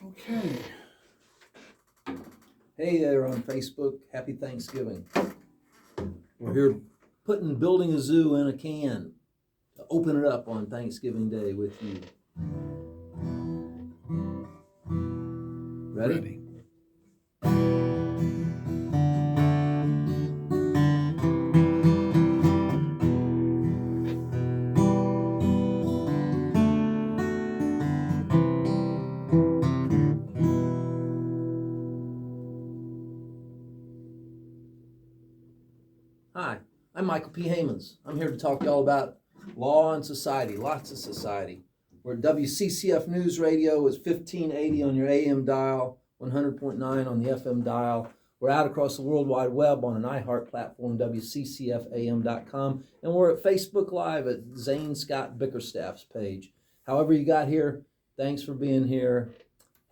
Okay. Hey there on Facebook. Happy Thanksgiving. We're here building a zoo in a can to open it up on Thanksgiving Day with you. Ready? Hi, I'm Michael P. Hamons. I'm here to talk to y'all about law and society, lots of society. We're at WCCF News Radio. It's 1580 on your AM dial, 100.9 on the FM dial. We're out across the World Wide Web on an iHeart platform, WCCFAM.com. And we're at Facebook Live at Zane Scott Bickerstaff's page. However you got here, thanks for being here.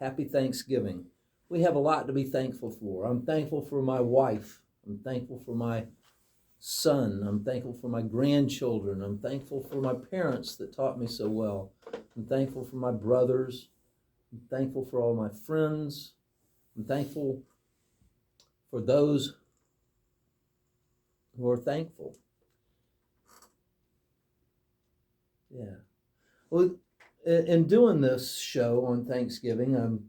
Happy Thanksgiving. We have a lot to be thankful for. I'm thankful for my wife. I'm thankful for my son. I'm thankful for my grandchildren. I'm thankful for my parents that taught me so well. I'm thankful for my brothers. I'm thankful for all my friends. I'm thankful for those who are thankful. Yeah. Well, in doing this show on Thanksgiving,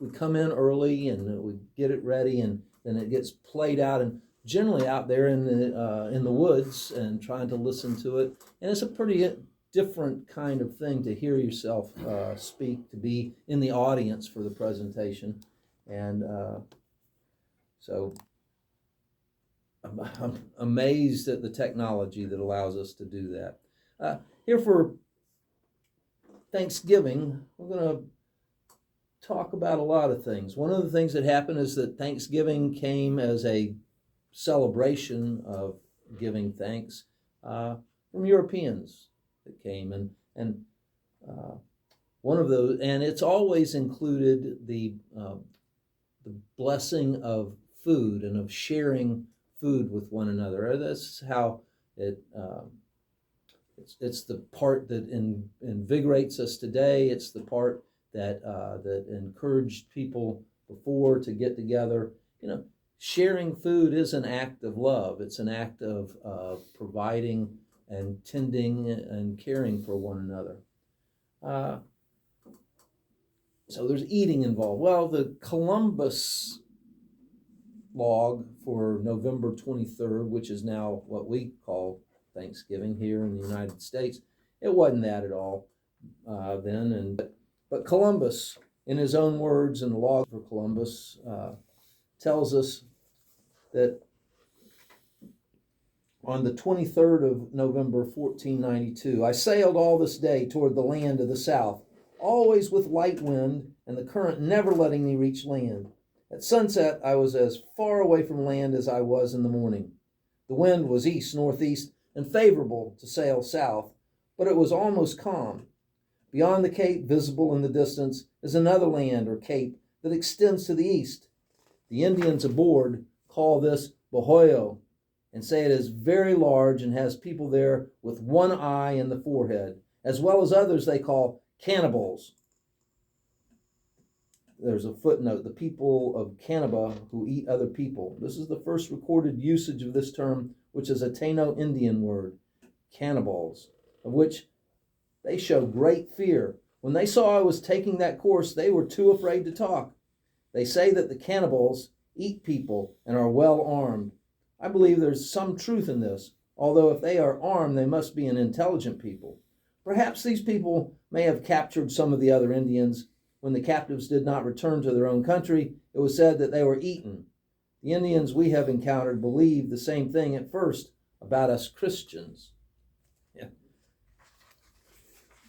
we come in early and we get it ready, and then it gets played out, and generally out there in the woods and trying to listen to it. And it's a pretty different kind of thing to hear yourself speak, to be in the audience for the presentation. And so I'm amazed at the technology that allows us to do that. Here for Thanksgiving, we're going to talk about a lot of things. One of the things that happened is that Thanksgiving came as a celebration of giving thanks from Europeans that came, and one of those, and it's always included the blessing of food and of sharing food with one another. That's how it's the part that invigorates us today. It's the part that encouraged people before to get together. Sharing food is an act of love. It's an act of providing and tending and caring for one another. So there's eating involved. Well, the Columbus log for November 23rd, which is now what we call Thanksgiving here in the United States, it wasn't that at all then. But Columbus, in his own words, in the log for Columbus, tells us that on the 23rd of November, 1492, I sailed all this day toward the land of the south, always with light wind and the current never letting me reach land. At sunset, I was as far away from land as I was in the morning. The wind was east-northeast and favorable to sail south, but it was almost calm. Beyond the cape, visible in the distance, is another land or cape that extends to the east. The Indians aboard call this Bohoyo and say it is very large and has people there with one eye in the forehead, as well as others they call cannibals. There's a footnote, the people of Cannaba who eat other people. This is the first recorded usage of this term, which is a Taino Indian word, cannibals, of which they show great fear. When they saw I was taking that course, they were too afraid to talk. They say that the cannibals eat people and are well armed. I believe there's some truth in this, although if they are armed, they must be an intelligent people. Perhaps these people may have captured some of the other Indians. When the captives did not return to their own country, it was said that they were eaten. The Indians we have encountered believed the same thing at first about us Christians. Yeah.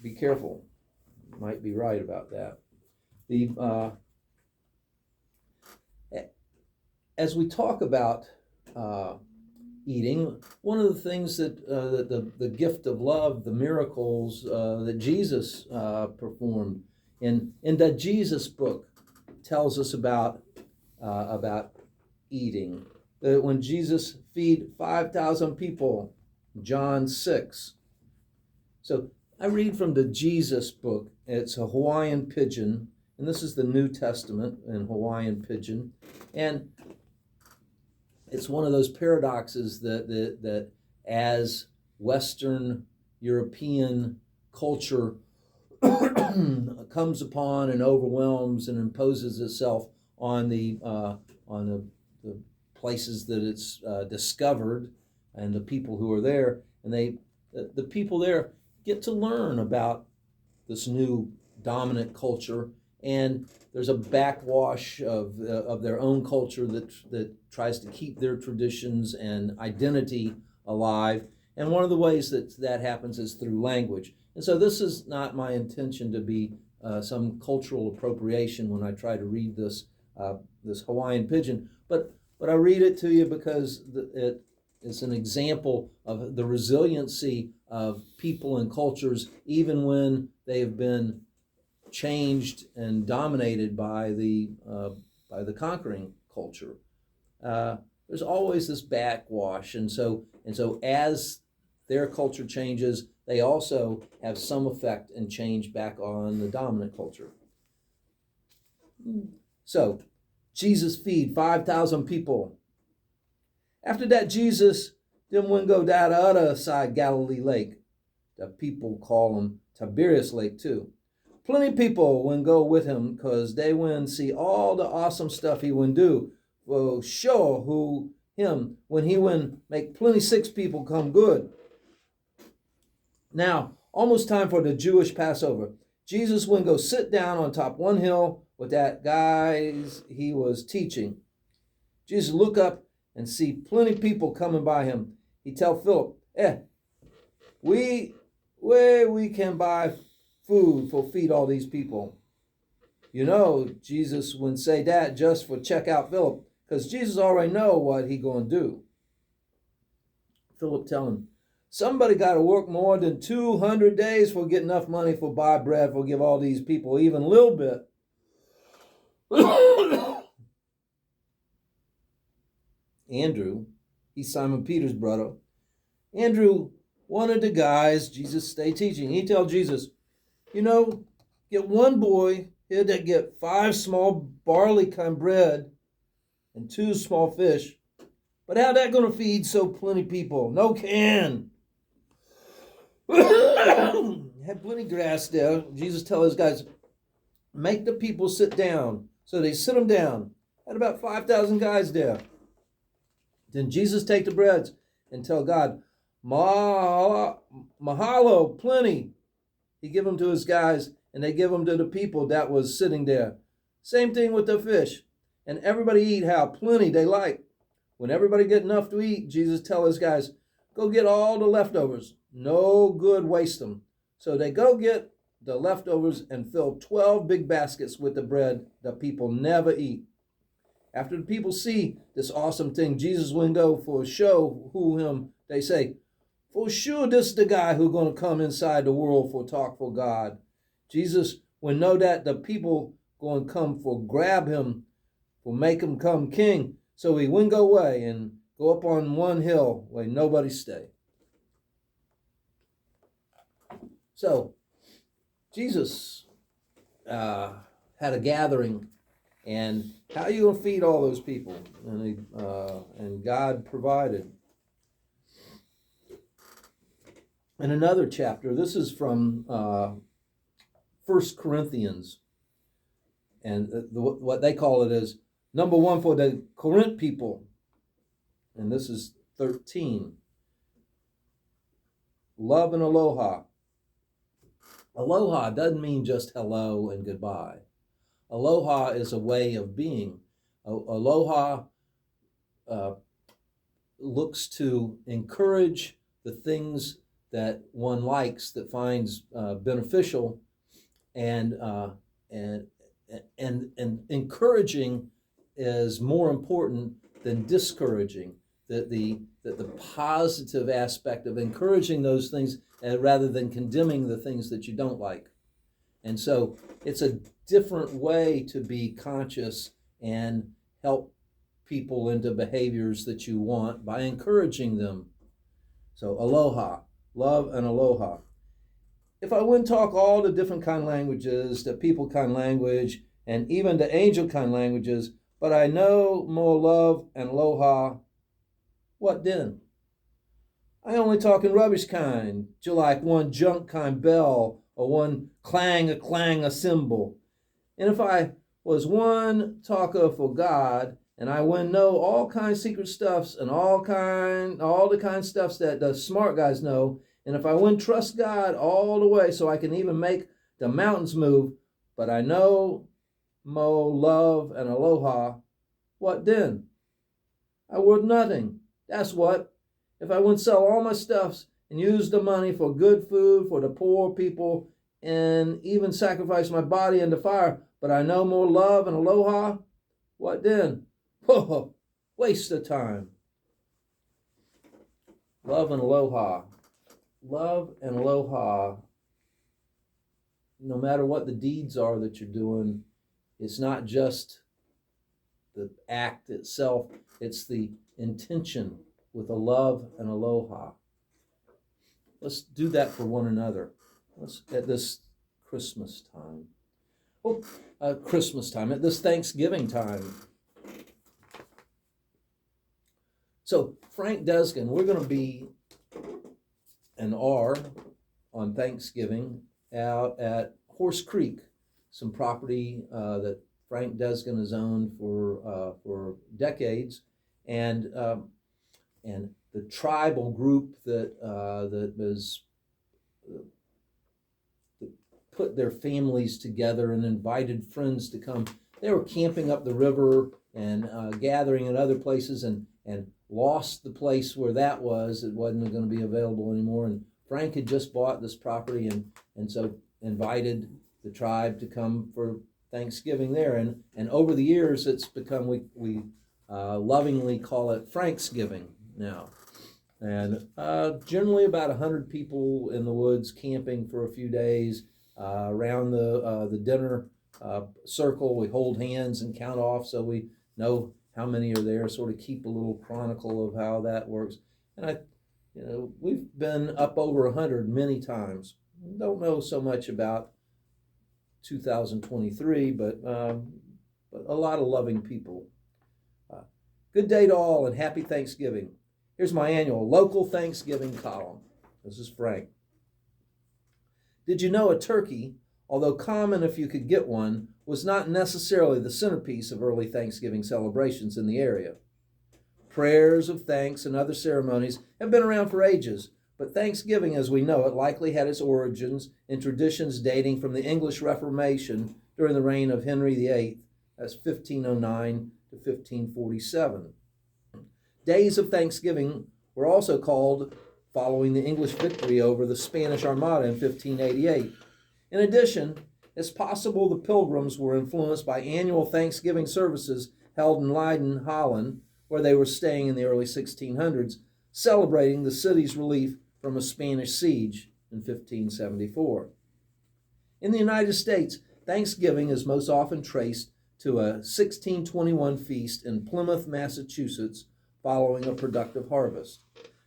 Be careful. You might be right about that. As we talk about eating, one of the things that the gift of love, the miracles that Jesus performed in the Jesus book tells us about eating. When Jesus feed 5,000 people, John 6. So I read from the Jesus book. It's a Hawaiian pidgin, and this is the New Testament in Hawaiian Pidgin. And it's one of those paradoxes that as Western European culture comes upon and overwhelms and imposes itself on the places that it's discovered and the people who are there, and the people there get to learn about this new dominant culture, and there's a backwash of their own culture that tries to keep their traditions and identity alive. And one of the ways that happens is through language. And so this is not my intention to be some cultural appropriation when I try to read this Hawaiian Pidgin, but I read it to you because it is an example of the resiliency of people and cultures, even when they have been changed and dominated by the conquering culture. There's always this backwash, and so as their culture changes, they also have some effect and change back on the dominant culture. So, Jesus feed 5,000 people. After that, Jesus then went go down the other side Galilee Lake. The people call him Tiberias Lake too. Plenty of people went go with him because they went see all the awesome stuff he went do. For sure who him when he went make plenty sick people come good. Now, almost time for the Jewish Passover. Jesus went go sit down on top one hill with that guys he was teaching. Jesus look up and see plenty of people coming by him. He tell Philip, we can buy food for feed all these people. You know, Jesus wouldn't say that just for check out Philip, because Jesus already know what he gonna do. Philip tell him, somebody got to work more than 200 days for get enough money for buy bread for give all these people even a little bit. Andrew, he's Simon Peter's brother. Andrew, one of the guys Jesus stay teaching. He tell Jesus, you know, get one boy here that get 5 small barley kind bread and 2 small fish. But how that gonna feed so plenty people? No can. Had plenty grass there. Jesus tell his guys, make the people sit down. So they sit them down. Had about 5,000 guys there. Then Jesus take the breads and tell God, mahalo, plenty. He give them to his guys, and they give them to the people that was sitting there. Same thing with the fish. And everybody eat how plenty they like. When everybody get enough to eat, Jesus tell his guys, go get all the leftovers. No good waste them. So they go get the leftovers and fill 12 big baskets with the bread that people never eat. After the people see this awesome thing, Jesus wouldn't go for a show who him. They say, for sure this is the guy who's going to come inside the world for talk for God. Jesus would know that the people going to come for grab him, for make him come king. So he wouldn't go away and go up on one hill where nobody stay. So Jesus had a gathering, and how are you going to feed all those people? And God provided. In another chapter, this is from 1 Corinthians, and what they call it is number 1 for the Corinth people, and this is 13. Love and aloha. Aloha doesn't mean just hello and goodbye. Aloha is a way of being. Aloha looks to encourage the things that one likes, that finds beneficial, and encouraging is more important than discouraging. The positive aspect of encouraging those things rather than condemning the things that you don't like. And so it's a different way to be conscious and help people into behaviors that you want by encouraging them. So aloha, love and aloha. If I wouldn't talk all the different kind of languages, the people kind of language, and even the angel kind languages, but I know more love and aloha. What then? I only talk in rubbish kind, like one junk kind bell or one clang a cymbal. And if I was one talker for God, and I would know all kind secret stuffs and all the kind stuffs that the smart guys know, and if I wouldn't trust God all the way so I can even make the mountains move, but I know mo love and aloha, what then? I worth nothing. That's what. If I wouldn't sell all my stuffs and use the money for good food for the poor people and even sacrifice my body in the fire, but I know more love and aloha, what then? Whoa, waste of time. Love and aloha. Love and aloha. No matter what the deeds are that you're doing, it's not just the act itself, it's the intention with a love and aloha. Let's do that for one another. Let's at this Christmas time. Christmas time, at this Thanksgiving time. So Frank Deskin, we're going to be and are on Thanksgiving out at Horse Creek, some property that Frank Deskin has owned for decades, and the tribal group that was put their families together and invited friends to come. They were camping up the river and gathering in other places and lost the place where that was. It wasn't going to be available anymore. And Frank had just bought this property and so invited the tribe to come for Thanksgiving there. And over the years, it's become, we lovingly call it Franksgiving now. And generally about 100 people in the woods camping for a few days. Around the dinner circle, we hold hands and count off so we know how many are there, sort of keep a little chronicle of how that works. And we've been up over 100 many times. Don't know so much about 2023, but a lot of loving people. Good day to all and happy Thanksgiving. Here's my annual local Thanksgiving column. This is Frank. Did you know a turkey, although common if you could get one, was not necessarily the centerpiece of early Thanksgiving celebrations in the area? Prayers of thanks and other ceremonies have been around for ages, but Thanksgiving as we know it likely had its origins in traditions dating from the English Reformation during the reign of Henry VIII, that's 1509 to 1547. Days of Thanksgiving were also called following the English victory over the Spanish Armada in 1588. In addition, it's possible the Pilgrims were influenced by annual Thanksgiving services held in Leiden, Holland, where they were staying in the early 1600s, celebrating the city's relief from a Spanish siege in 1574. In the United States, Thanksgiving is most often traced to a 1621 feast in Plymouth, Massachusetts, following a productive harvest.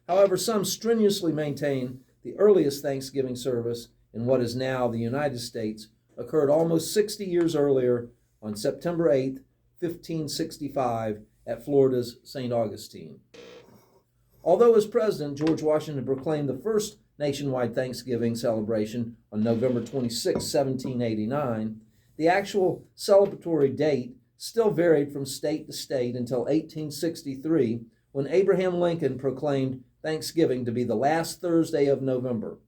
However, some strenuously maintain the earliest Thanksgiving service in what is now the United States occurred almost 60 years earlier on September 8, 1565, at Florida's St. Augustine. Although as president, George Washington proclaimed the first nationwide Thanksgiving celebration on November 26, 1789, the actual celebratory date still varied from state to state until 1863, when Abraham Lincoln proclaimed Thanksgiving to be the last Thursday of November.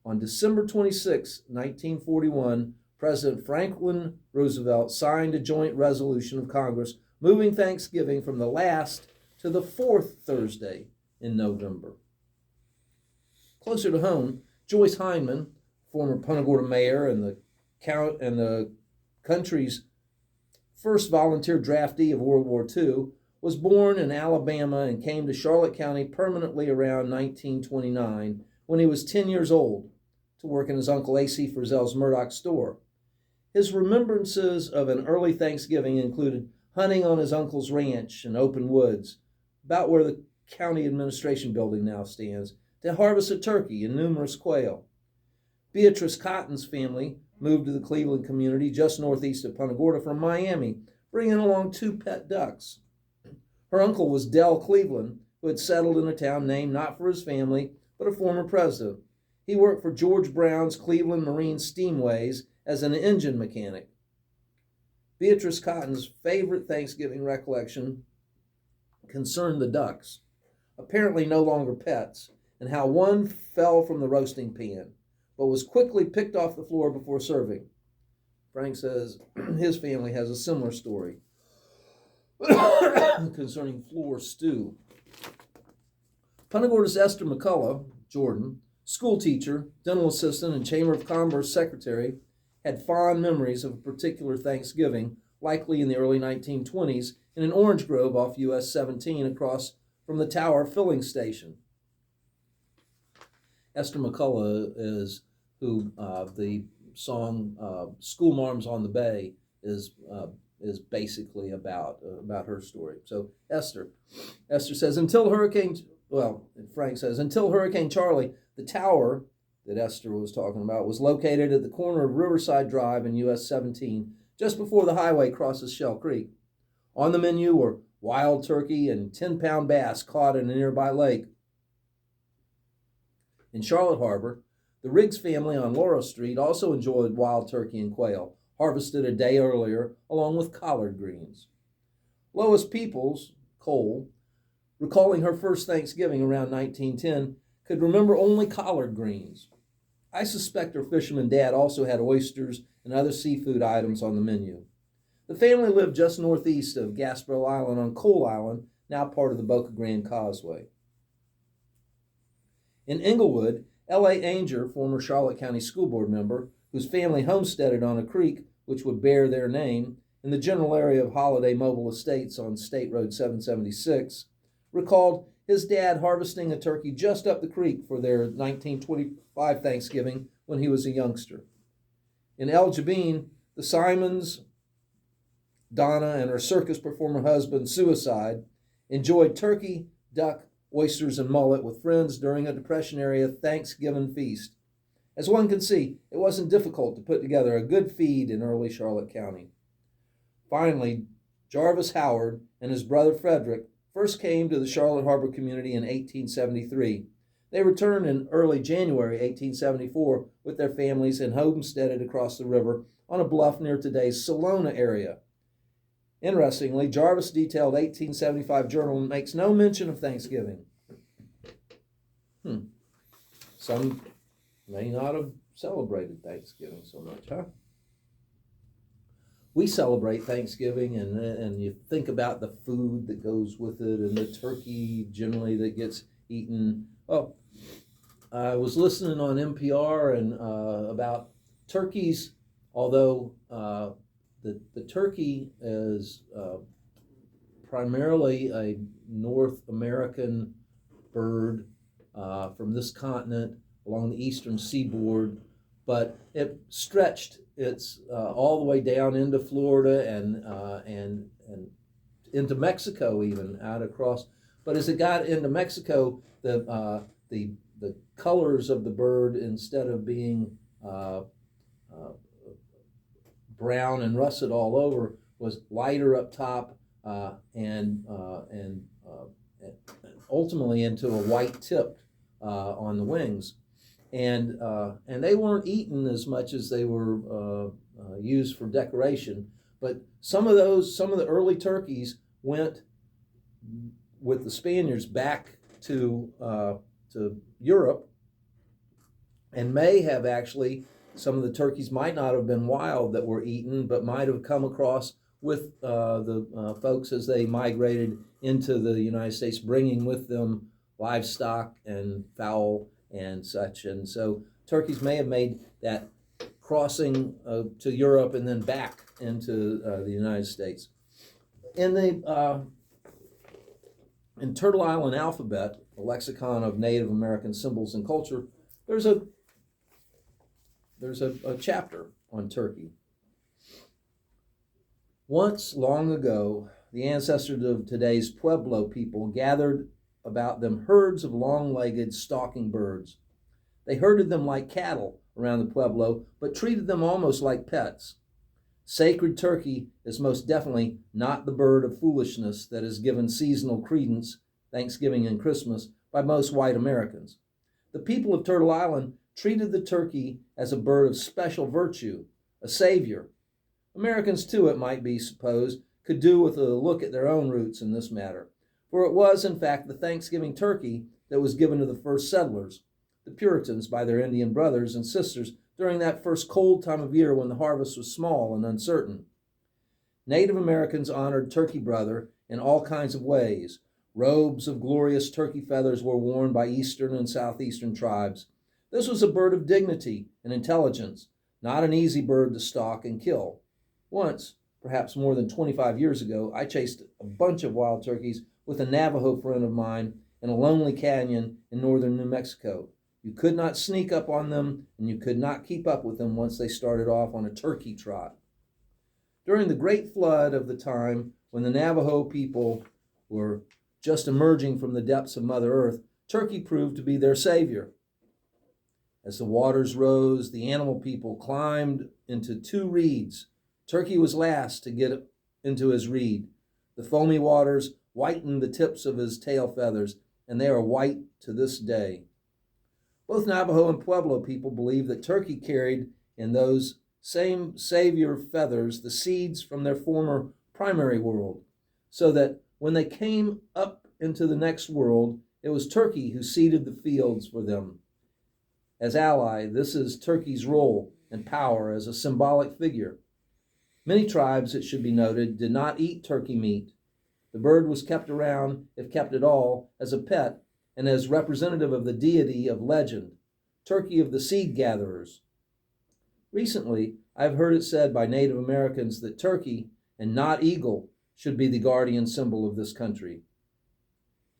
On December 26, 1941, President Franklin Roosevelt signed a joint resolution of Congress moving Thanksgiving from the last to the fourth Thursday in November. Closer to home, Joyce Hyndman, former Punta Gorda mayor and the country's first volunteer draftee of World War II, was born in Alabama and came to Charlotte County permanently around 1929 when he was 10 years old to work in his Uncle A.C. Frizzell's Murdoch store. His remembrances of an early Thanksgiving included hunting on his uncle's ranch in open woods, about where the county administration building now stands, to harvest a turkey and numerous quail. Beatrice Cotton's family moved to the Cleveland community just northeast of Punta Gorda from Miami, bringing along 2 pet ducks. Her uncle was Del Cleveland, who had settled in a town named not for his family, but a former president. He worked for George Brown's Cleveland Marine Steamways as an engine mechanic. Beatrice Cotton's favorite Thanksgiving recollection concerned the ducks, apparently no longer pets, and how one fell from the roasting pan, but was quickly picked off the floor before serving. Frank says his family has a similar story concerning floor stew. Punta Gorda's Esther McCullough, Jordan, school teacher, dental assistant, and Chamber of Commerce secretary, had fond memories of a particular Thanksgiving, likely in the early 1920s, in an orange grove off US 17 across from the Tower filling station. Esther McCullough is who the song "School Marms on the Bay" is basically about her story. So Esther says, Frank says, until Hurricane Charlie, the tower that Esther was talking about was located at the corner of Riverside Drive and US 17, just before the highway crosses Shell Creek. On the menu were wild turkey and 10-pound bass caught in a nearby lake. In Charlotte Harbor, the Riggs family on Laurel Street also enjoyed wild turkey and quail, harvested a day earlier, along with collard greens. Lois Peoples, Cole, recalling her first Thanksgiving around 1910, could remember only collard greens. I suspect her fisherman dad also had oysters and other seafood items on the menu. The family lived just northeast of Gasparilla Island on Coal Island, now part of the Boca Grande Causeway. In Englewood, L.A. Ainger, former Charlotte County School Board member, whose family homesteaded on a creek which would bear their name in the general area of Holiday Mobile Estates on State Road 776, recalled his dad harvesting a turkey just up the creek for their 1925 Thanksgiving when he was a youngster. In El Jabin, the Simons, Donna, and her circus performer husband, Suicide, enjoyed turkey, duck, oysters, and mullet with friends during a Depression-era Thanksgiving feast. As one can see, it wasn't difficult to put together a good feed in early Charlotte County. Finally, Jarvis Howard and his brother Frederick first came to the Charlotte Harbor community in 1873. They returned in early January 1874 with their families and homesteaded across the river on a bluff near today's Salona area. Interestingly, Jarvis' detailed 1875 journal makes no mention of Thanksgiving. Some may not have celebrated Thanksgiving so much, huh? We celebrate Thanksgiving, and you think about the food that goes with it and the turkey generally that gets eaten. Oh, I was listening on NPR and about turkeys, although the turkey is primarily a North American bird from this continent along the eastern seaboard, but it stretched its all the way down into Florida and into Mexico, even out across. But as it got into Mexico, the colors of the bird, instead of being brown and russet all over, was lighter up top and ultimately into a white tip on the wings. And they weren't eaten as much as they were used for decoration. But some of the early turkeys went with the Spaniards back to Europe, and may have actually, some of the turkeys might not have been wild that were eaten, but might have come across with the folks as they migrated into the United States, bringing with them livestock and fowl and such. And so turkeys may have made that crossing to Europe and then back into the United States. In Turtle Island Alphabet, a lexicon of Native American symbols and culture, there's a chapter on turkey. Once, long ago, the ancestors of today's Pueblo people gathered about them herds of long-legged stalking birds. They herded them like cattle around the Pueblo, but treated them almost like pets. Sacred turkey is most definitely not the bird of foolishness that is given seasonal credence, Thanksgiving and Christmas, by most white Americans. The people of Turtle Island treated the turkey as a bird of special virtue, a savior. Americans, too, it might be supposed, could do with a look at their own roots in this matter, for it was, in fact, the Thanksgiving turkey that was given to the first settlers, the Puritans, by their Indian brothers and sisters during that first cold time of year when the harvest was small and uncertain. Native Americans honored Turkey Brother in all kinds of ways. Robes of glorious turkey feathers were worn by eastern and southeastern tribes. This was a bird of dignity and intelligence, not an easy bird to stalk and kill. Once, perhaps more than 25 years ago, I chased a bunch of wild turkeys with a Navajo friend of mine in a lonely canyon in northern New Mexico. You could not sneak up on them, and you could not keep up with them once they started off on a turkey trot. During the great flood of the time when the Navajo people were just emerging from the depths of Mother Earth, turkey proved to be their savior. As the waters rose, the animal people climbed into 2 reeds. Turkey was last to get into his reed. The foamy waters whitened the tips of his tail feathers, and they are white to this day. Both Navajo and Pueblo people believe that turkey carried in those same savior feathers the seeds from their former primary world, so that when they came up into the next world, it was turkey who seeded the fields for them. As ally, this is turkey's role and power as a symbolic figure. Many tribes, it should be noted, did not eat turkey meat. The bird was kept around, if kept at all, as a pet and as representative of the deity of legend, turkey of the seed gatherers. Recently, I've heard it said by Native Americans that turkey, and not eagle, should be the guardian symbol of this country.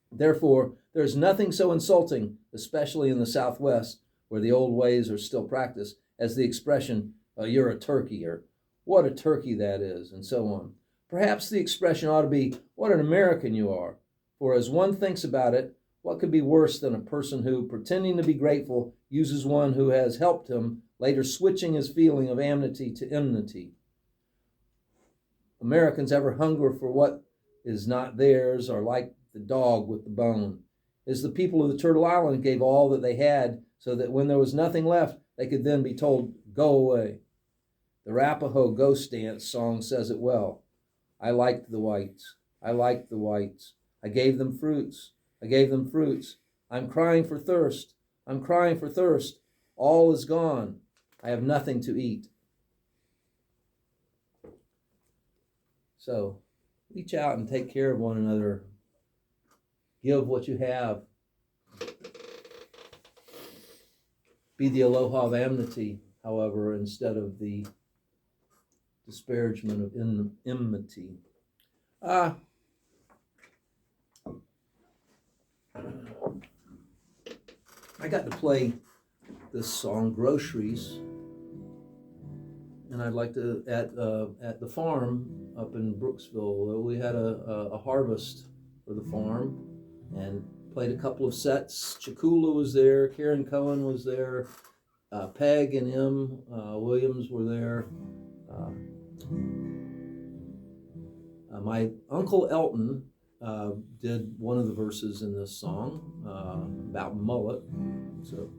Therefore, there is nothing so insulting, especially in the Southwest, where the old ways are still practiced, as the expression, you're a turkey, or what a turkey that is, and so on. Perhaps the expression ought to be, what an American you are, for as one thinks about it, what could be worse than a person who, pretending to be grateful, uses one who has helped him, later switching his feeling of amity to enmity? Americans ever hunger for what is not theirs, are like the dog with the bone. As the people of the Turtle Island gave all that they had, so that when there was nothing left, they could then be told, go away. The Arapaho Ghost Dance song says it well. I liked the whites. I liked the whites. I gave them fruits. I gave them fruits. I'm crying for thirst. I'm crying for thirst. All is gone. I have nothing to eat. So, reach out and take care of one another. Give what you have. Be the aloha of amity, however, instead of the disparagement of enmity. I got to play this song, Groceries, and I'd like to, at the farm up in Brooksville, we had a harvest for the farm, and played a couple of sets. Chakula was there, Karen Cohen was there, Peg and M. Williams were there. My Uncle Elton did one of the verses in this song about mullet. So,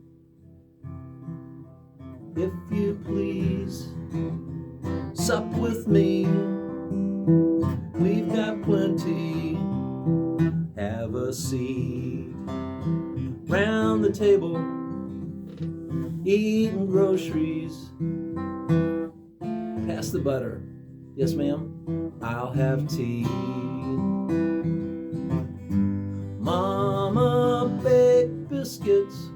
if you please, sup with me. We've got plenty. Have a seat round the table, eating groceries. Pass the butter. Yes, ma'am. I'll have tea. Mama baked biscuits,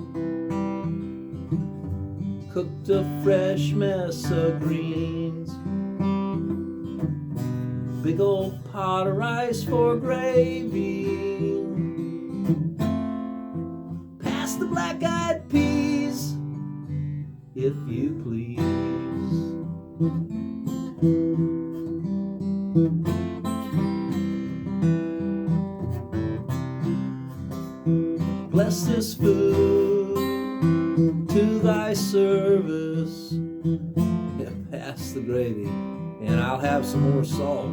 cooked a fresh mess of greens, big old pot of rice for gravy. Pass the black-eyed peas, if you please. Bless this food to thy service. pass the gravy, and I'll have some more salt.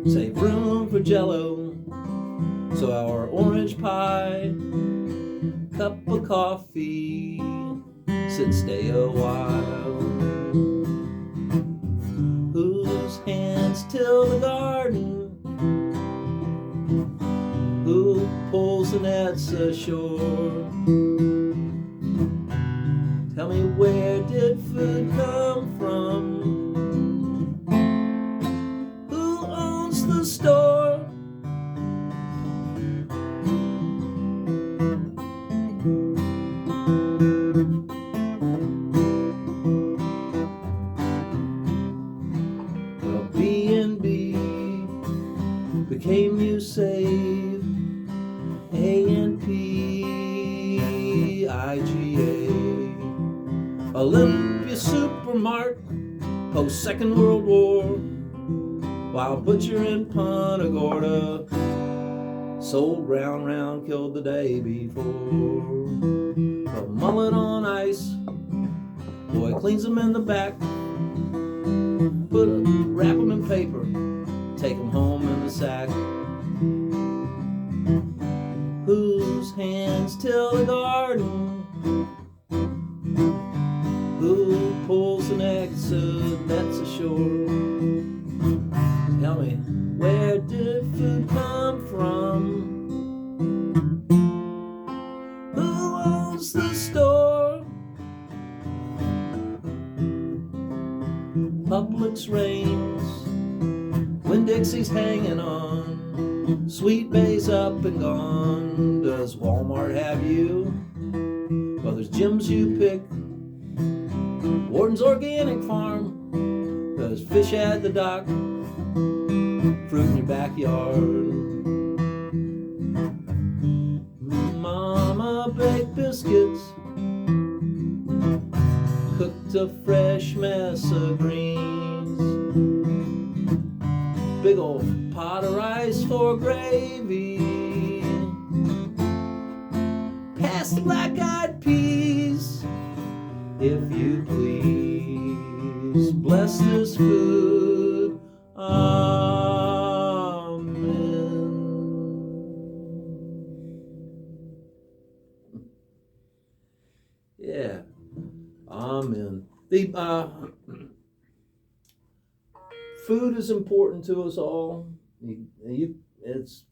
Save room for Jello, so our orange pie, cup of coffee, sit and stay a while. Whose hands till the garden? Who pulls the nets ashore? Tell me, where did food come from? Who owns the store? Well, B&B became you save, A&P, IGA, Olympia Supermart, post Second World War, while Butcher in Punta Gorda sold round round, killed the day before. A mullet on ice, boy cleans them in the back, wrap them in paper, take them home in the sack. Whose hands till the garden? Who pulls the nets ashore? Tell me, where did food come from? Who owns the store? Publix reigns when Dixie's hanging on, Sweet Bay's up and gone. Does Walmart have you? Well, there's Jim's You Pick, Warden's Organic Farm, does fish at the dock, fruit in your backyard. Mama baked biscuits, cooked a fresh mess of greens, big old pot of rice for gravy, pass the black-eyed peas, if you please. Bless this food, amen. Yeah, amen. The food is important to us all. It's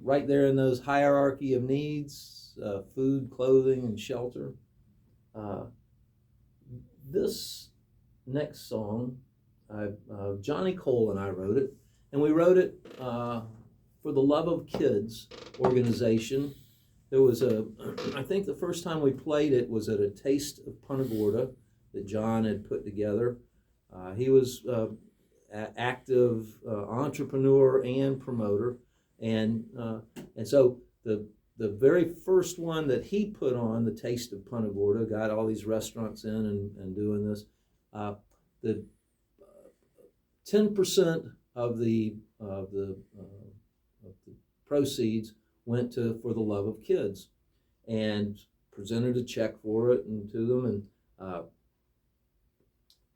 right there in those hierarchy of needs: food, clothing, and shelter. This next song, Johnny Cole and I wrote it, and we wrote it for the Love of Kids organization. There was I think the first time we played it was at a Taste of Punta Gorda that John had put together. He was active entrepreneur and promoter, and so the very first one that he put on, the Taste of Punta Gorda, got all these restaurants in and doing this. The 10% of the proceeds went for the Love of Kids, and presented a check for it and to them. And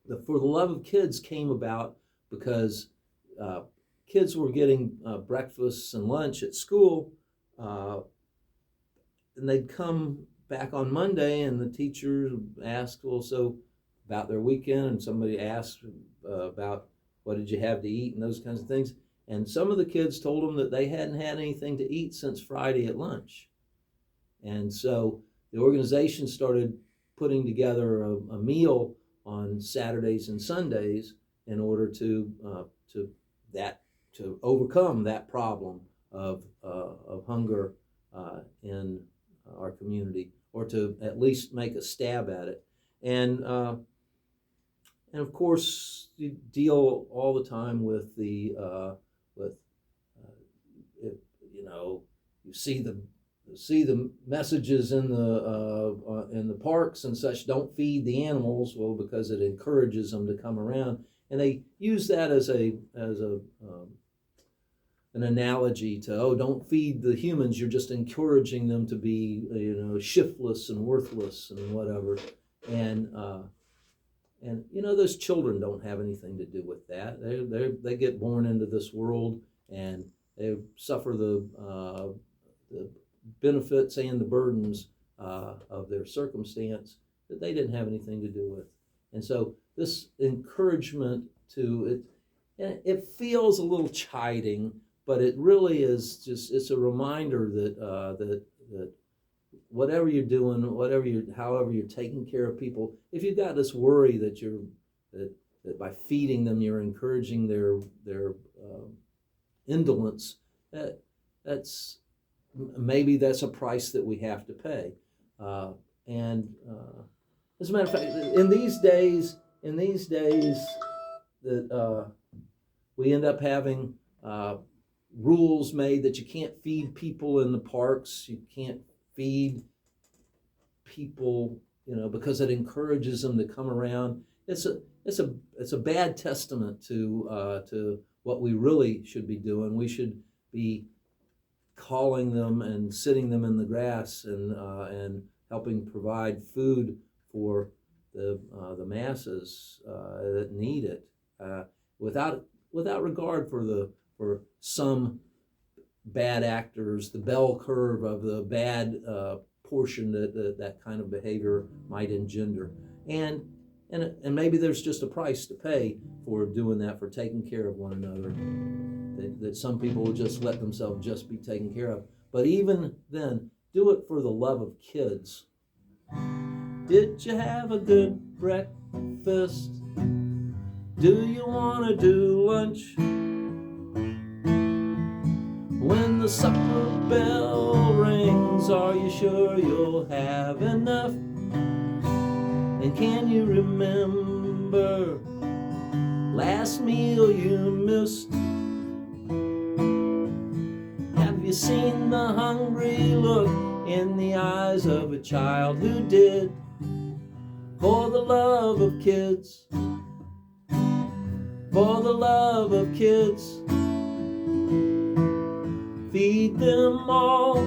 the For the Love of Kids came about because kids were getting breakfast and lunch at school, and they'd come back on Monday, and the teacher asked, well, so about their weekend, and somebody asked about what did you have to eat and those kinds of things. And some of the kids told them that they hadn't had anything to eat since Friday at lunch. And so the organization started putting together a meal on Saturdays and Sundays in order to overcome that problem of hunger in our community, or to at least make a stab at it. And of course, you deal all the time with you see the messages in the parks and such, don't feed the animals, well, because it encourages them to come around, and they use that as an analogy to, oh, don't feed the humans, you're just encouraging them to be shiftless and worthless and whatever. And And those children don't have anything to do with that. They get born into this world, and they suffer the benefits and the burdens of their circumstance that they didn't have anything to do with. And so this encouragement to it feels a little chiding, but it really is it's a reminder that whatever you're doing, however you're taking care of people, if you've got this worry that by feeding them you're encouraging their indolence, that's a price that we have to pay. As a matter of fact, in these days that we end up having rules made that you can't feed people in the parks, you can't feed people, because it encourages them to come around. It's a bad testament to what we really should be doing. We should be calling them and sitting them in the grass and helping provide food for the masses that need it, without regard for some bad actors, the bell curve of the bad portion that kind of behavior might engender. And maybe there's just a price to pay for doing that, for taking care of one another, that some people will just let themselves just be taken care of. But even then, do it for the love of kids. Did you have a good breakfast? Do you want to do lunch? When the supper bell rings, are you sure you'll have enough? And can you remember last meal you missed? Have you seen the hungry look in the eyes of a child who did? For the love of kids, for the love of kids, feed them all,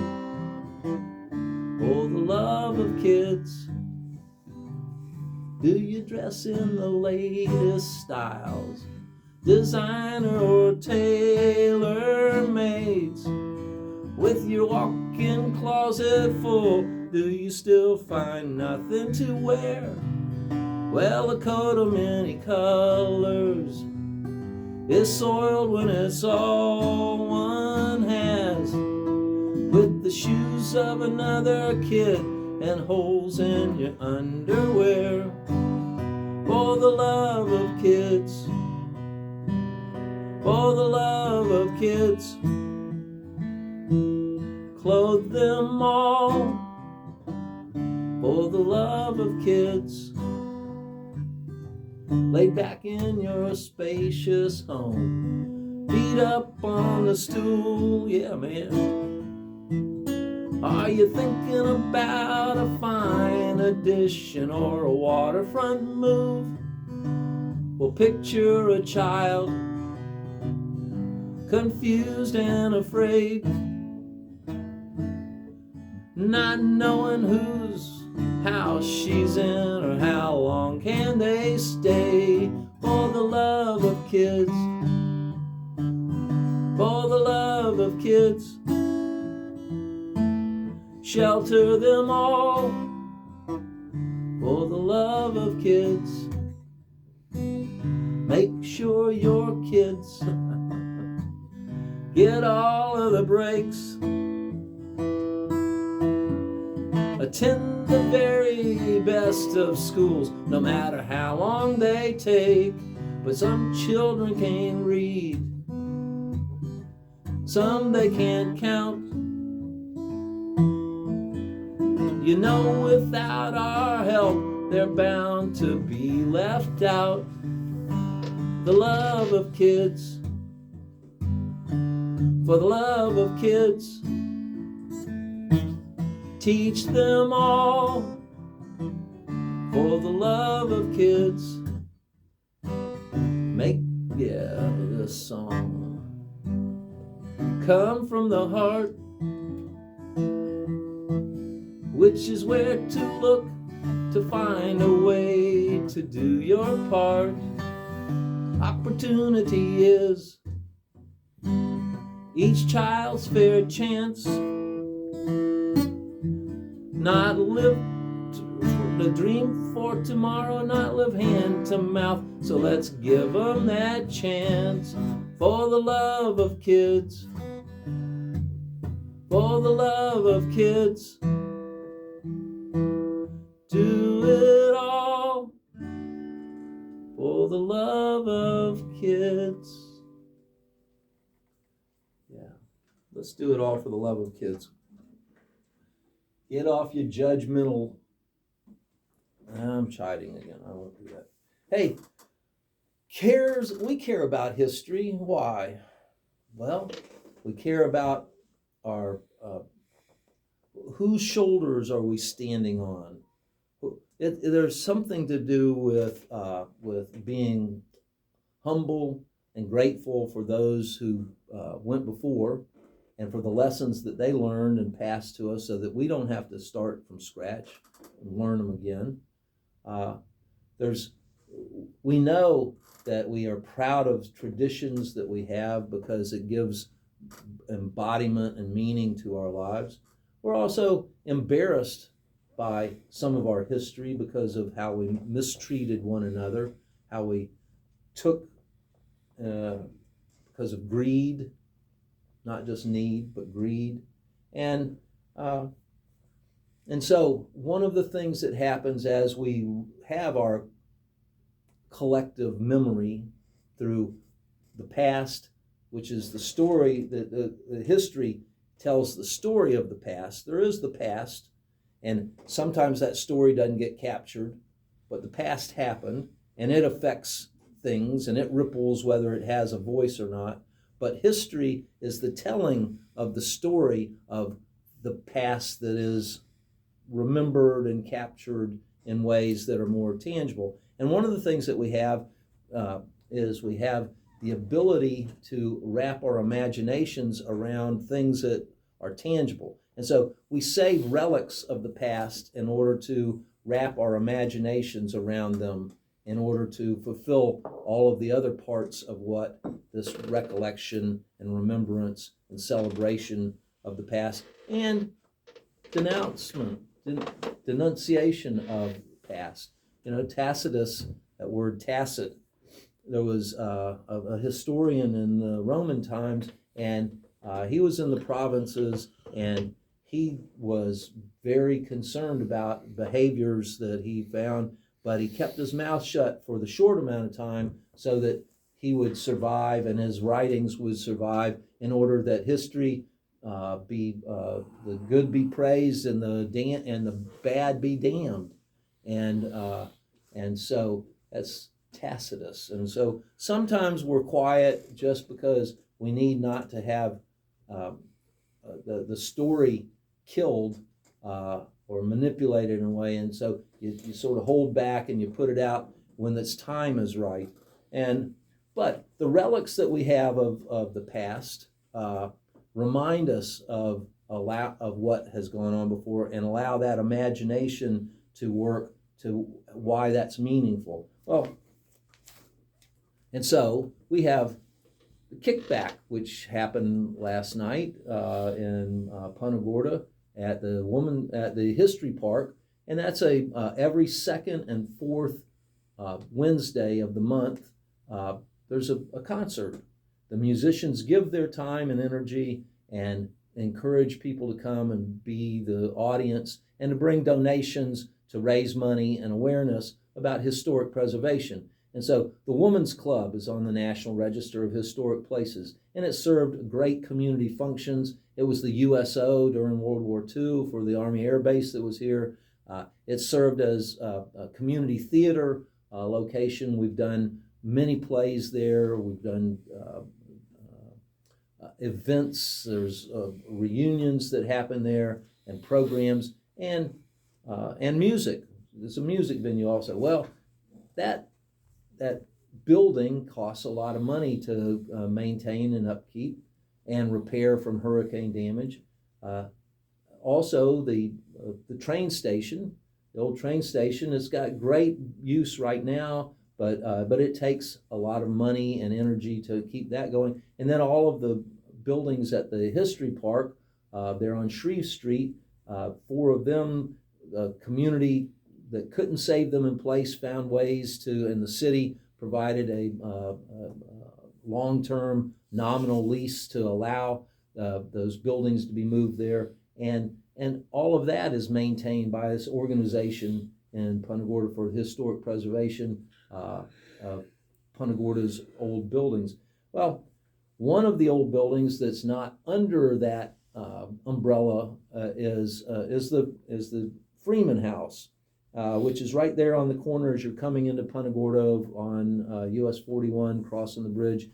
for the love of kids. Do you dress in the latest styles, designer or tailor-mades? With your walk-in closet full, do you still find nothing to wear? Well, a coat of many colors is soiled when it's all one has, with the shoes of another kid and holes in your underwear. For the love of kids, for the love of kids, clothe them all, for the love of kids. Laid back in your spacious home, feet up on a stool, yeah man. Are you thinking about a fine addition or a waterfront move? Well, picture a child, confused and afraid, not knowing whose house she's in or how long can they stay. For the love of kids, for the love of kids, shelter them all, for the love of kids. Make sure your kids get all of the breaks. Attend the very best of schools, no matter how long they take. But some children can't read, some they can't count. Without our help, they're bound to be left out. The love of kids, for the love of kids, teach them all, for the love of kids. Make this song come from the heart, which is where to look to find a way to do your part. Opportunity is each child's fair chance. Not live the dream for tomorrow, not live hand to mouth. So let's give them that chance. For the love of kids, for the love of kids, do it all for the love of kids. Yeah, let's do it all for the love of kids. Get off your judgmental. I'm chiding again. I won't do that. Hey, we care about history. Why? Well, we care about our whose shoulders are we standing on? There's something to do with being humble and grateful for those who went before, and for the lessons that they learned and passed to us, so that we don't have to start from scratch and learn them again. We know that we are proud of traditions that we have because it gives embodiment and meaning to our lives. We're also embarrassed by some of our history because of how we mistreated one another, how we took, because of greed, not just need, but greed. And so one of the things that happens as we have our collective memory through the past, which is the story, the history tells the story of the past. There is the past, and sometimes that story doesn't get captured, but the past happened, and it affects things, and it ripples whether it has a voice or not. But history is the telling of the story of the past that is remembered and captured in ways that are more tangible. And one of the things that we have is we have the ability to wrap our imaginations around things that are tangible. And so we save relics of the past in order to wrap our imaginations around them, in order to fulfill all of the other parts of what this recollection and remembrance and celebration of the past and denunciation of past. You know, Tacitus, that word tacit, there was a historian in the Roman times, and he was in the provinces, and he was very concerned about behaviors that he found, but he kept his mouth shut for the short amount of time so that he would survive and his writings would survive, in order that history the good be praised and the bad be damned. And so that's Tacitus. And so sometimes we're quiet just because we need not to have the story killed or manipulated in a way. And so you sort of hold back and you put it out when its time is right. But the relics that we have of the past remind us of what has gone on before, and allow that imagination to work to why that's meaningful. Well, and so we have the kickback, which happened last night in Punta Gorda at the History Park, and that's every second and fourth Wednesday of the month. There's a concert. The musicians give their time and energy and encourage people to come and be the audience and to bring donations to raise money and awareness about historic preservation. And so the Women's Club is on the National Register of Historic Places, and it served great community functions. It was the USO during World War II for the Army Air Base that was here. It served as a community theater location. We've done many plays there. We've done events. There's reunions that happen there, and programs, and music. There's a music venue also. Well, that building costs a lot of money to maintain and upkeep and repair from hurricane damage. Also, the train station the old train station. It's got great use right now, but it takes a lot of money and energy to keep that going. And then all of the buildings at the History Park, they're on Shreve Street. 4 of them, the community that couldn't save them in place found ways to, and the city provided a long-term nominal lease to allow those buildings to be moved there. And all of that is maintained by this organization in Punta Gorda for historic preservation of Punta Gorda's old buildings. Well, one of the old buildings that's not under that umbrella is the Freeman House, which is right there on the corner as you're coming into Punta Gorda on US 41, crossing the bridge,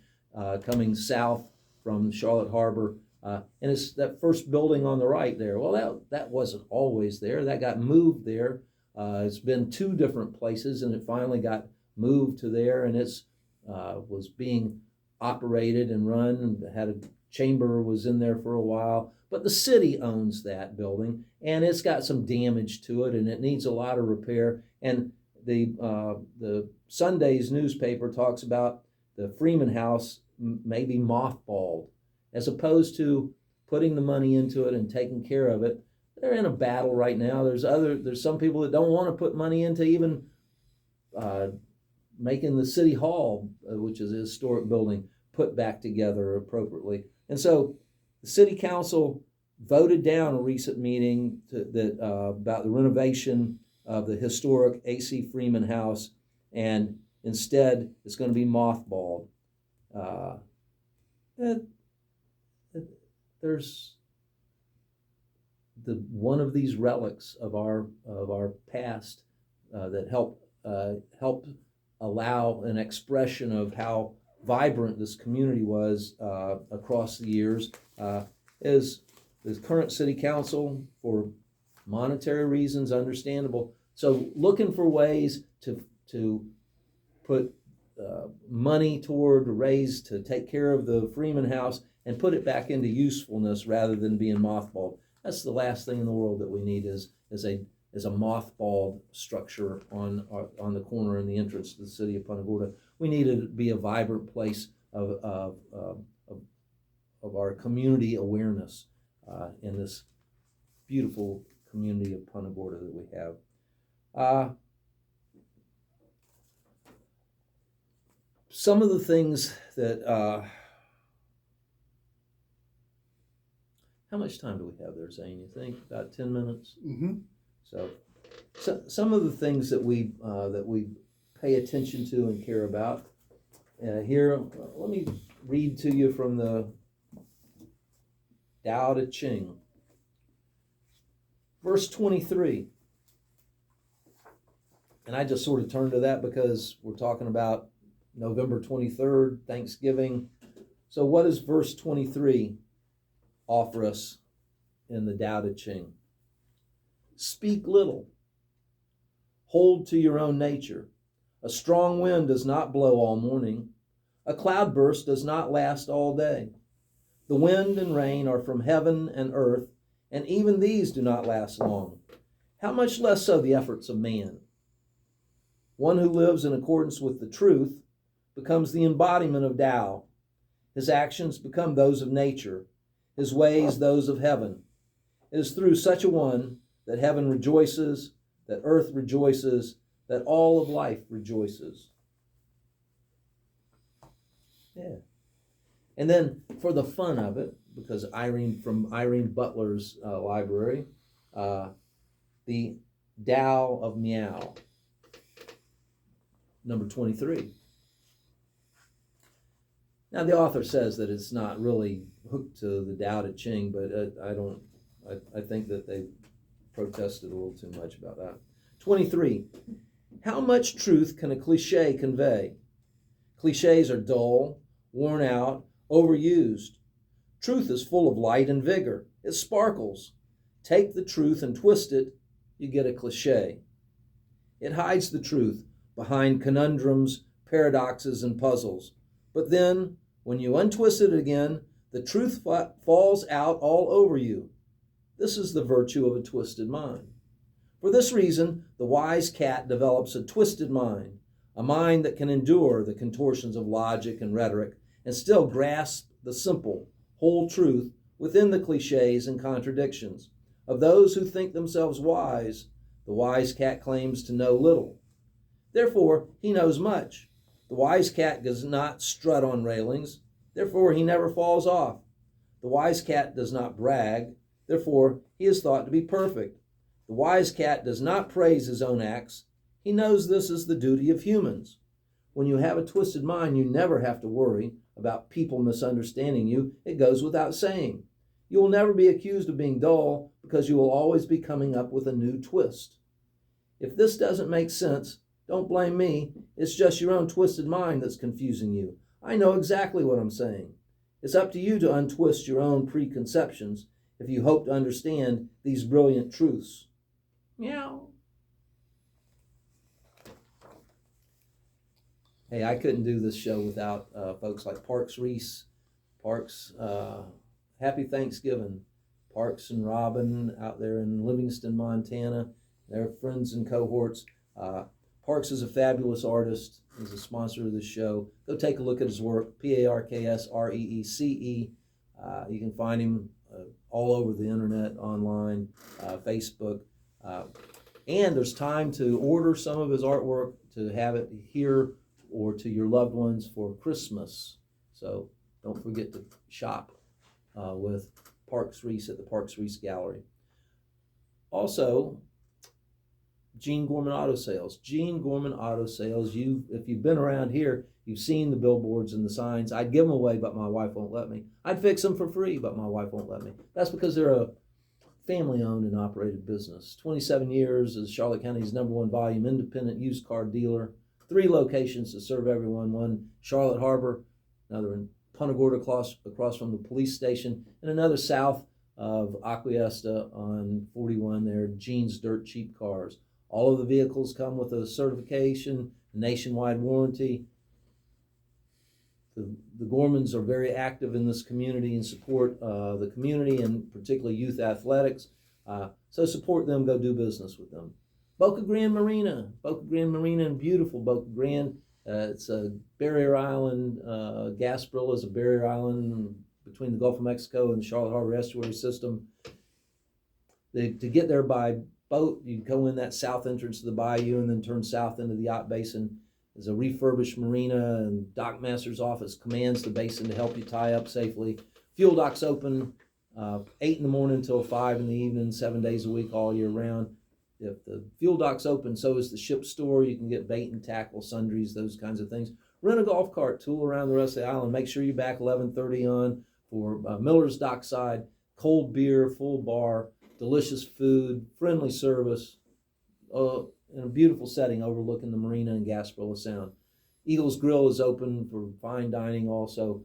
coming south from Charlotte Harbor. And it's that first building on the right there. Well, that wasn't always there. That got moved there. It's been 2 different places, and it finally got moved to there, and it's was being operated and run. Had a chamber was in there for a while, but the city owns that building, and it's got some damage to it, and it needs a lot of repair. And the Sunday's newspaper talks about the Freeman House maybe mothballed, as opposed to putting the money into it and taking care of it. They're in a battle right now. There's some people that don't want to put money into even making the city hall, which is a historic building, put back together appropriately. And so the city council voted down a recent meeting about the renovation of the historic A.C. Freeman House, and instead it's going to be mothballed. There's one of these relics of our past that help allow an expression of how vibrant this community was across the years, is the current city council, for monetary reasons, understandable. So looking for ways to put money toward to take care of the Freeman House and put it back into usefulness rather than being mothballed. That's the last thing in the world that we need is a mothballed structure on the corner in the entrance to the city of Punta Gorda. We need it to be a vibrant place of our community awareness in this beautiful community of Punta Gorda that we have. Some of the things that how much time do we have there, Zane? You think about 10 minutes? Mm-hmm. So some of the things that we pay attention to and care about. Here, let me read to you from the Tao Te Ching. Verse 23. And I just sort of turned to that because we're talking about November 23rd, Thanksgiving. So what does verse 23 offer us in the Tao Te Ching? Speak little. Hold to your own nature. A strong wind does not blow all morning. A cloudburst does not last all day. The wind and rain are from heaven and earth, and even these do not last long. How much less so the efforts of man? One who lives in accordance with the truth becomes the embodiment of Tao. His actions become those of nature, his ways those of heaven. It is through such a one that heaven rejoices, that earth rejoices, that all of life rejoices. Yeah. And then for the fun of it, because from Irene Butler's library, the Tao of Meow, number 23. Now the author says that it's not really hooked to the Tao Te Ching, but I think that they protested a little too much about that. 23. How much truth can a cliche convey? Cliches are dull, worn out, overused. Truth is full of light and vigor. It sparkles. Take the truth and twist it, you get a cliche. It hides the truth behind conundrums, paradoxes, and puzzles. But then, when you untwist it again, the truth falls out all over you. This is the virtue of a twisted mind. For this reason, the wise cat develops a twisted mind, a mind that can endure the contortions of logic and rhetoric and still grasp the simple, whole truth within the cliches and contradictions. Of those who think themselves wise, the wise cat claims to know little. Therefore, he knows much. The wise cat does not strut on railings. Therefore, he never falls off. The wise cat does not brag. Therefore, he is thought to be perfect. The wise cat does not praise his own acts. He knows this is the duty of humans. When you have a twisted mind, you never have to worry about people misunderstanding you. It goes without saying. You will never be accused of being dull because you will always be coming up with a new twist. If this doesn't make sense, don't blame me. It's just your own twisted mind that's confusing you. I know exactly what I'm saying. It's up to you to untwist your own preconceptions if you hope to understand these brilliant truths. Meow. Hey, I couldn't do this show without folks like Parks Reese. Parks, happy Thanksgiving. Parks and Robin out there in Livingston, Montana. They're friends and cohorts. Parks is a fabulous artist. He's a sponsor of this show. Go take a look at his work, ParksReece. You can find him all over the internet, online, Facebook. And there's time to order some of his artwork to have it here or to your loved ones for Christmas. So don't forget to shop with Parks Reese at the Parks Reese Gallery. Also, Gene Gorman Auto Sales. Gene Gorman Auto Sales. If you've been around here, you've seen the billboards and the signs. I'd give them away, but my wife won't let me. I'd fix them for free, but my wife won't let me. That's because they're a family-owned and operated business. 27 years as Charlotte County's #1 volume independent used car dealer. 3 locations to serve everyone. One Charlotte Harbor, another in Punta Gorda across from the police station, and another south of Acquiesta on 41 there, Gene's Dirt Cheap Cars. All of the vehicles come with a certification, a nationwide warranty. The Gormans are very active in this community and support the community and particularly youth athletics. So support them, go do business with them. Boca Grande Marina in beautiful Boca Grande. It's a barrier island. Gasparilla is a barrier island between the Gulf of Mexico and the Charlotte Harbor estuary system. To get there by boat, you go in that south entrance of the bayou and then turn south into the yacht basin. There's a refurbished marina, and Dock Master's office commands the basin to help you tie up safely. Fuel dock's open 8 in the morning until 5 in the evening, 7 days a week, all year round. If the fuel dock's open, so is the ship store. You can get bait and tackle, sundries, those kinds of things. Rent a golf cart, tool around the rest of the island. Make sure you're back 11:30 on for Miller's Dockside. Cold beer, full bar, delicious food, friendly service, in a beautiful setting overlooking the marina and Gasparilla Sound. Eagles Grill is open for fine dining also.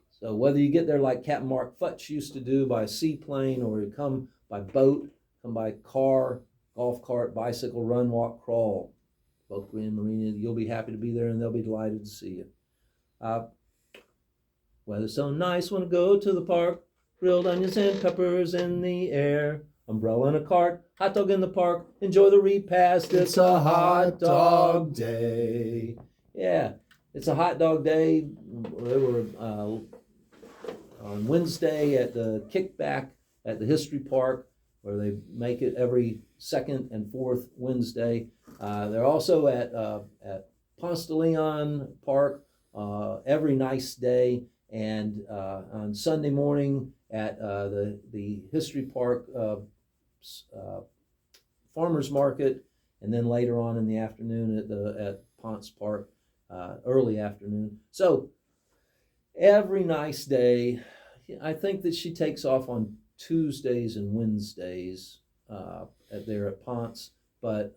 So whether you get there like Captain Mark Futch used to do by seaplane, or you come by boat, come by car, golf cart, bicycle, run, walk, crawl, Boca Grande Marina, you'll be happy to be there and they'll be delighted to see you. Weather's so nice, want to go to the park. Grilled onions and peppers in the air. Umbrella in a cart, hot dog in the park. Enjoy the repast, it's a hot dog day. Yeah, it's a hot dog day. They were on Wednesday at the Kickback at the History Park, where they make it every second and fourth Wednesday. They're also at Ponce de Leon Park every nice day, and on Sunday morning at the History Park Farmers Market, and then later on in the afternoon at Ponce Park, early afternoon. So every nice day. I think that she takes off on Tuesdays and Wednesdays there at Ponce, but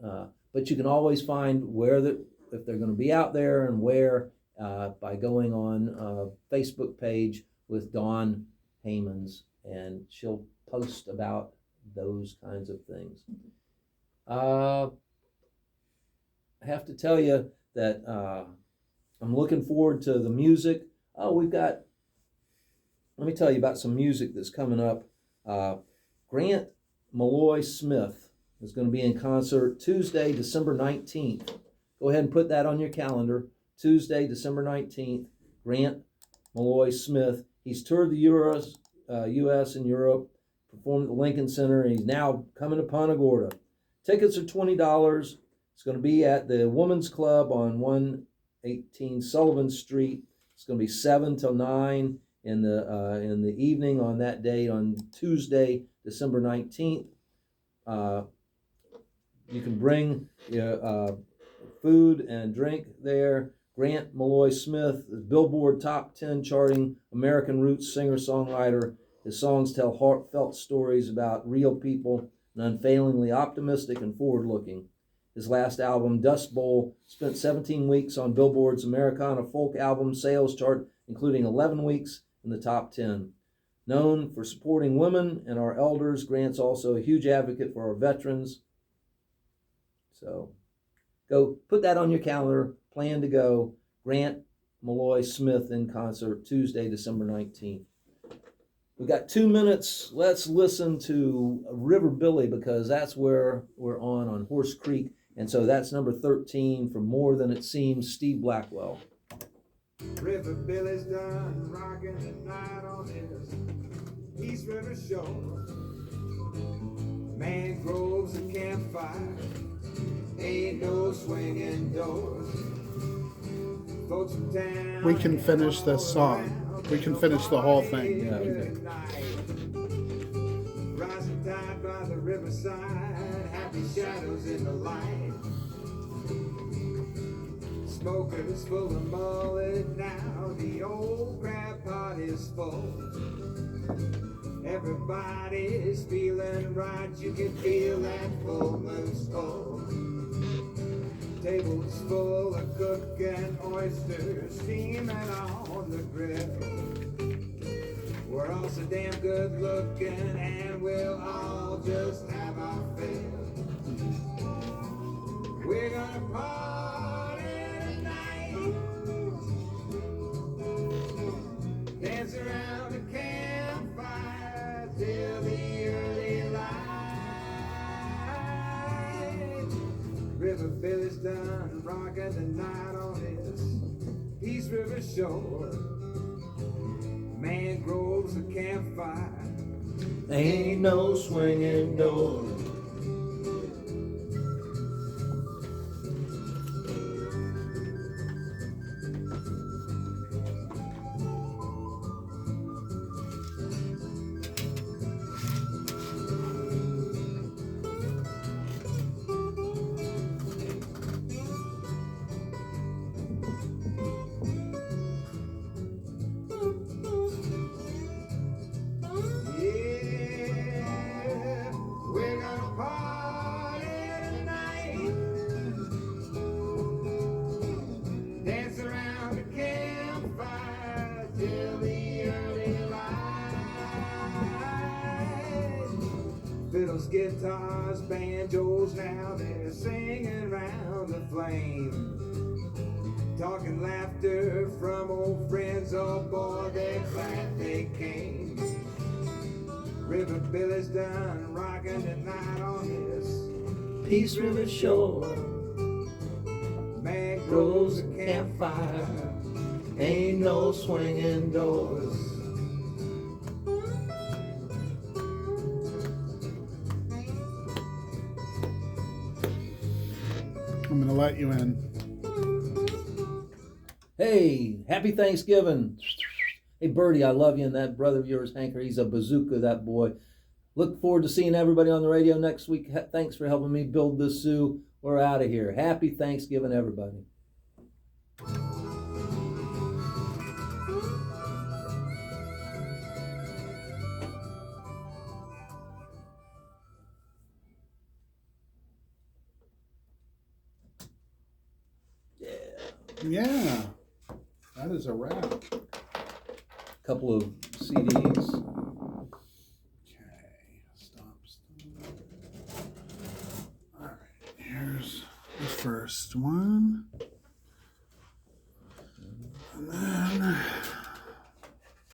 you can always find if they're going to be out there and where by going on a Facebook page with Dawn Haymans, and she'll post about those kinds of things. I have to tell you that I'm looking forward to the music. Let me tell you about some music that's coming up. Grant Malloy Smith is going to be in concert Tuesday, December 19th. Go ahead and put that on your calendar. Tuesday, December 19th, Grant Malloy Smith. He's toured the U.S. and Europe, performed at the Lincoln Center, and he's now coming to Punta Gorda. Tickets are $20. It's going to be at the Women's Club on 118 Sullivan Street. It's going to be 7 till 9 in the evening on that date, on Tuesday, December 19th. You can bring food and drink there. Grant Malloy Smith is Billboard Top 10 charting American roots singer-songwriter. His songs tell heartfelt stories about real people and unfailingly optimistic and forward-looking. His last album, Dust Bowl, spent 17 weeks on Billboard's Americana Folk Album Sales chart, including 11 weeks in the top 10. Known for supporting women and our elders, Grant's also a huge advocate for our veterans. So go put that on your calendar. Plan to go. Grant Malloy Smith in concert Tuesday, December 19th. We've got 2 minutes. Let's listen to River Billy, because that's where we're on Horse Creek. And so that's number 13 from More Than It Seems, Steve Blackwell. River Billy's done rocking the night on his East River shore. Mangroves and campfire, ain't no swinging doors. Folks from town, We can finish this song. We can finish the whole thing. Yeah, okay. Rising tide by the riverside, happy shadows in the light. Smokers full of mullet now, the old crab pot is full. Everybody's feeling right, you can feel that full moon skull. Tables full of cooking oysters, steaming on the grill. We're all so damn good looking, and we'll all just have our fill. We're gonna party tonight, dance around the campfire till the early light. River Billy's done rocking the night on his East River shore. Mangroves, a campfire, Ain't no swinging door. yeah. We're gonna party tonight, dance around the campfire till the early light. Fiddles, guitars, banjos, now they're singing round the flame. Talking laughter from old friends, oh boy, they're glad they came. River Billy's done rocking tonight on his Peace River shore, mangroves, rose a campfire, ain't no swinging doors. I'm gonna let you in. Hey, happy Thanksgiving. Hey, Birdie, I love you, and that brother of yours, Hanker, he's a bazooka, that boy. Look forward to seeing everybody on the radio next week. Thanks for helping me build this zoo. We're out of here. Happy Thanksgiving, everybody. Yeah, that is a wrap. Couple of CDs. Okay, stop. All right, here's the first one.